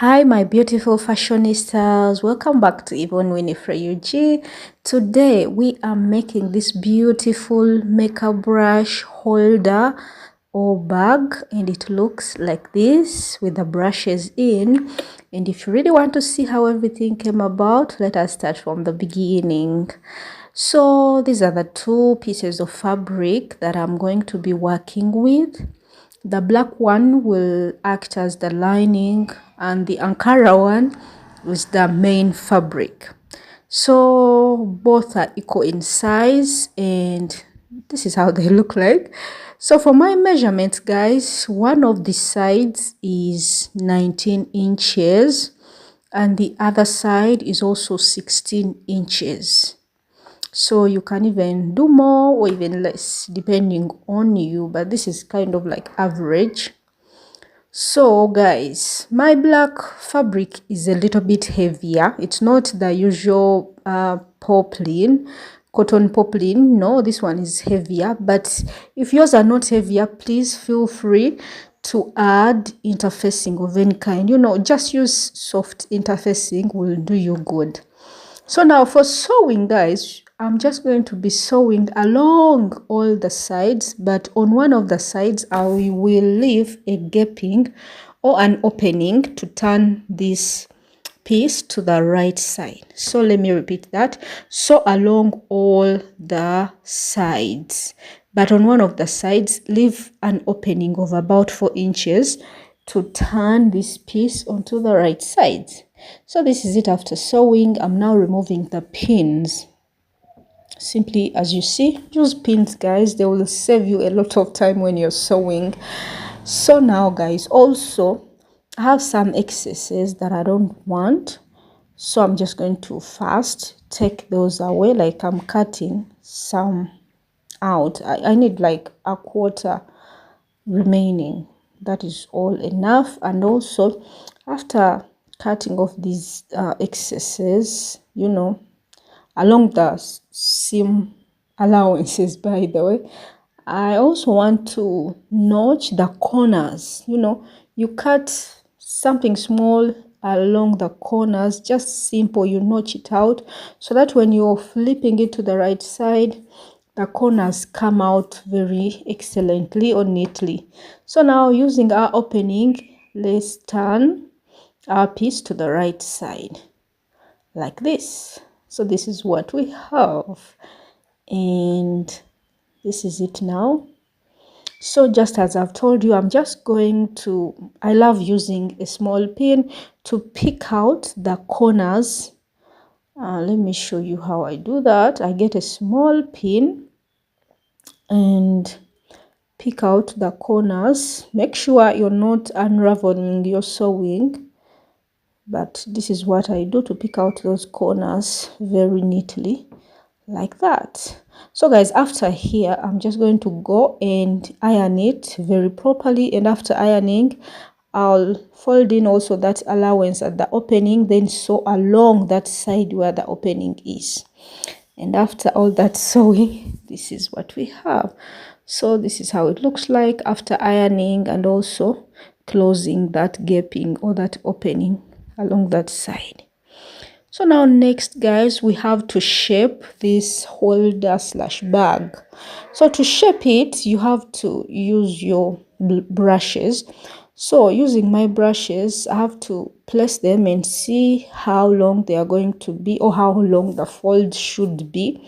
Hi, my beautiful fashionistas. Welcome back to Yvonne Winfrey UG. Today, we are making this beautiful makeup brush holder or bag, and it looks like this with the brushes in. And if you really want to see how everything came about, let us start from the beginning. So these are the two pieces of fabric that I'm going to be working with. The black one will act as the lining and the Ankara one is the main fabric. So both are equal in size and this is how they look like. So for my measurements, guys, one of the sides is 19 inches and the other side is also 16 inches. So you can even do more or even less depending on you, but this is kind of like average. So guys, my black fabric is a little bit heavier. It's not the usual poplin, cotton poplin. No, this one is heavier, but if yours are not heavier, please feel free to add interfacing of any kind. Just use soft interfacing will do you good. So now for sewing, guys, I'm just going to be sewing along all the sides, but on one of the sides I will leave a gaping or an opening to turn this piece to the right side. So let me repeat that. Sew along all the sides, but on one of the sides leave an opening of about 4 inches to turn this piece onto the right side. So this is it after sewing. I'm now removing the pins. Simply as you see, use pins, guys. They will save you a lot of time when you're sewing. So now, guys, also I have some excesses that I don't want. So I'm just going to first take those away, like I'm cutting some out. I need like a quarter remaining. That is all enough. And also after cutting off these excesses, along the seam allowances, by the way, I also want to notch the corners. You cut something small along the corners, just simple, you notch it out so that when you're flipping it to the right side, the corners come out very excellently or neatly. So now using our opening, let's turn our piece to the right side like this. So this is what we have, and this is it now. So just as I've told you, I'm just going to, I love using a small pin to pick out the corners. Let me show you how I do that. I get a small pin and pick out the corners. Make sure you're not unraveling your sewing, but this is what I do to pick out those corners very neatly like that. So guys, after here I'm just going to go and iron it very properly, and after ironing I'll fold in also that allowance at the opening, then sew along that side where the opening is. And after all that sewing, this is what we have. So this is how it looks like after ironing and also closing that gaping or that opening along that side. So now next, guys, we have to shape this holder slash bag. So to shape it, you have to use your brushes. So using my brushes, I have to place them and see how long they are going to be or how long the fold should be.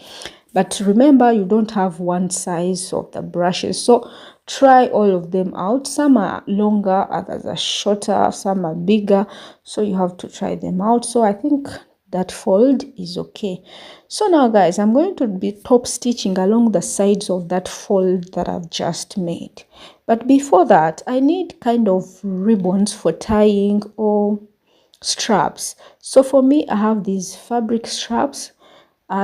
But remember, you don't have one size of the brushes, so try all of them out. Some are longer, others are shorter, some are bigger, so you have to try them out. So I think that fold is okay. So now, guys, I'm going to be top stitching along the sides of that fold that I've just made. But before that, I need kind of ribbons for tying or straps. So for me, I have these fabric straps.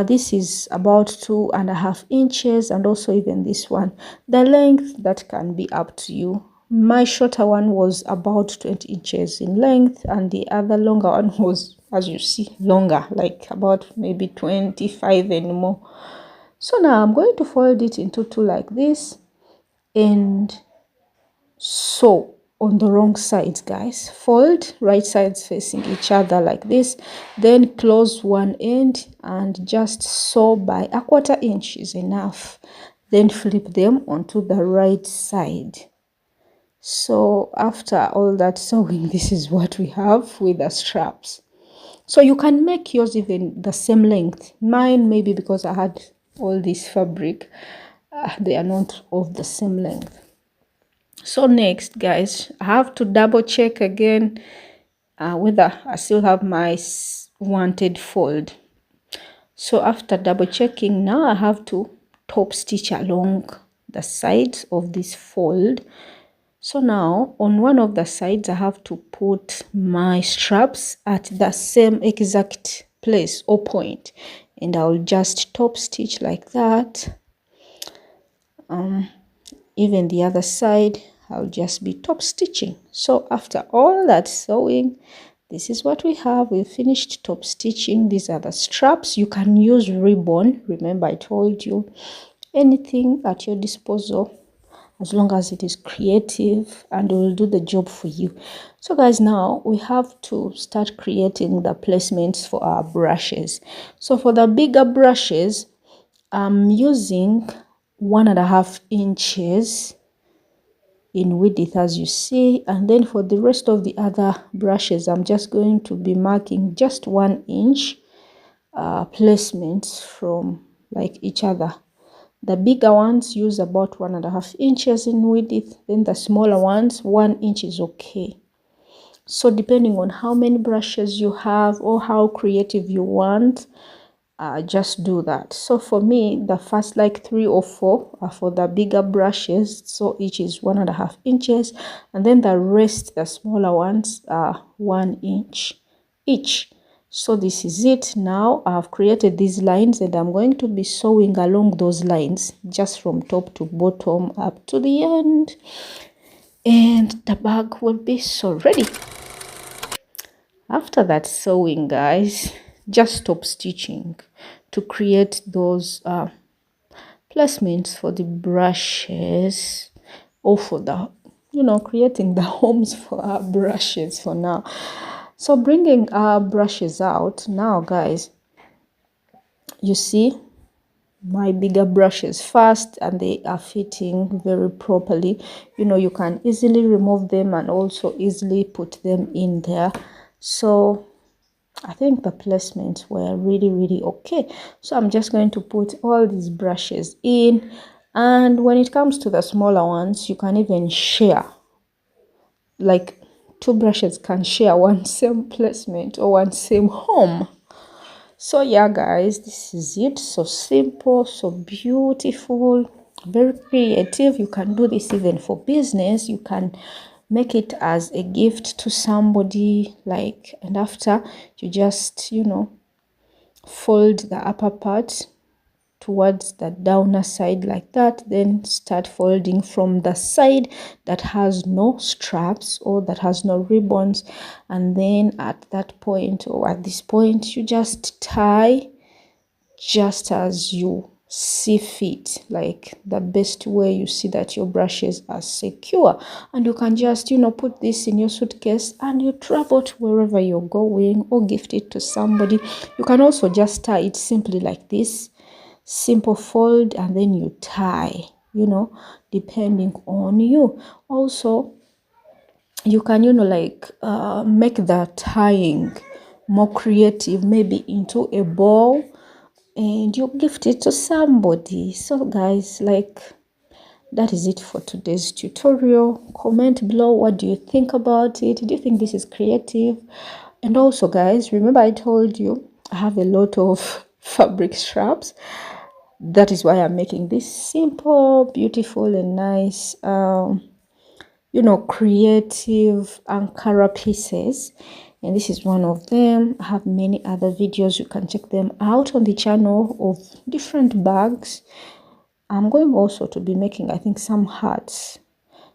This is about 2.5 inches, and also even this one, the length that can be up to you. My shorter one was about 20 inches in length, and the other longer one was, as you see, longer, like about maybe 25 and more. So now I'm going to fold it into two like this and sew on the wrong sides, guys. Fold right sides facing each other like this, then close one end and just sew by 1/4 inch is enough. Then flip them onto the right side. So after all that sewing, this is what we have with the straps. So you can make yours even the same length. Mine, maybe because I had all this fabric, they are not of the same length. So next, guys, I have to double check again whether I still have my wanted fold. So after double checking, now I have to top stitch along the sides of this fold. So now on one of the sides, I have to put my straps at the same exact place or point, and I'll just top stitch like that. Even the other side, I'll just be top stitching. So after all that sewing, this is what we have. We finished top stitching. These are the straps. You can use ribbon. Remember, I told you, anything at your disposal, as long as it is creative, and it will do the job for you. So guys, now we have to start creating the placements for our brushes. So for the bigger brushes, I'm using 1.5 inches in width, as you see, and then for the rest of the other brushes, I'm just going to be marking just 1 inch placements from like each other. The bigger ones use about 1.5 inches in width, then the smaller ones 1 inch is okay. So depending on how many brushes you have or how creative you want, just do that. So for me, the first like 3 or 4 are for the bigger brushes, so each is 1.5 inches, and then the rest, the smaller ones, are 1 inch each. So this is it. Now I've created these lines, and I'm going to be sewing along those lines just from top to bottom up to the end, and the bag will be so ready. After that sewing, guys, just stop stitching to create those placements for the brushes, or for the, creating the homes for our brushes for now. So bringing our brushes out now, guys, you see my bigger brushes first, and they are fitting very properly. You can easily remove them and also easily put them in there. So I think the placements were really okay. So I'm just going to put all these brushes in, and when it comes to the smaller ones, you can even share, like 2 brushes can share one same placement or one same home. So yeah, guys, this is it. So simple, so beautiful, very creative. You can do this even for business. You can make it as a gift to somebody, like, and after you just fold the upper part towards the downer side like that, then start folding from the side that has no straps or that has no ribbons, and then at that point, or at this point, you just tie just as you see fit, like the best way you see that your brushes are secure. And you can just put this in your suitcase and you travel to wherever you're going, or gift it to somebody. You can also just tie it simply like this, simple fold, and then you tie, depending on you. Also, you can make the tying more creative, maybe into a ball, and you gift it to somebody. So guys, that is it for today's tutorial. Comment below, what do you think about it? Do you think this is creative? And also, guys, remember I told you I have a lot of fabric straps. That is why I'm making this simple, beautiful, and nice creative Ankara pieces, and this is one of them. I have many other videos, you can check them out on the channel, of different bags. I'm going also to be making, I think, some hats.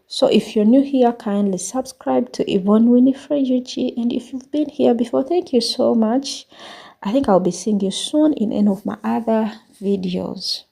So if you're new here, kindly subscribe to Yvonne Winfrey UG, and if you've been here before, thank you so much. I think I'll be seeing you soon in any of my other videos.